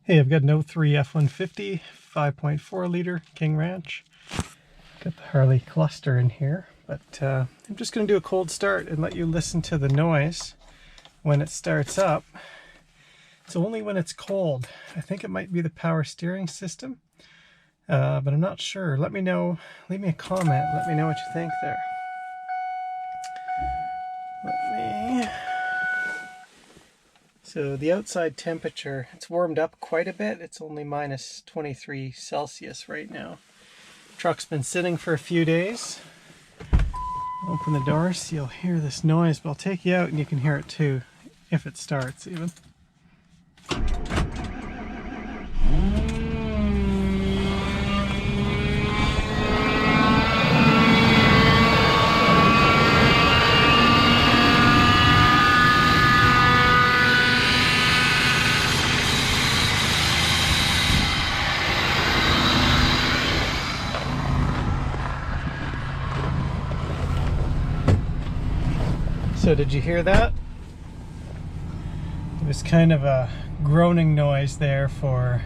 Hey, I've got an 03 F150 5.4 liter King Ranch. Got the Harley cluster in here, but I'm just going to do a cold start and let you listen to the noise when it starts up. It's only when it's cold. I think it might be the power steering system, but I'm not sure. Let me know, leave me a comment, let me know what you think there. So the outside temperature, it's warmed up quite a bit. It's only minus 23 Celsius right now. Truck's been sitting for a few days. Open the door so you'll hear this noise, but I'll take you out and you can hear it too, if it starts even. So did you hear that? It was kind of a groaning noise there for,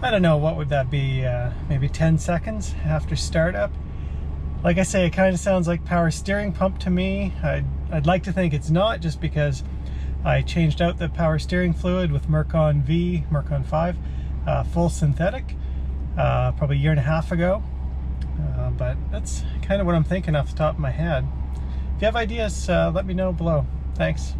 I don't know, what would that be, maybe 10 seconds after startup. Like I say, it kind of sounds like power steering pump to me. I'd like to think it's not, just because I changed out the power steering fluid with Mercon V, Mercon V, full synthetic, probably a year and a half ago. But that's kind of what I'm thinking off the top of my head. If you have ideas, let me know below. Thanks.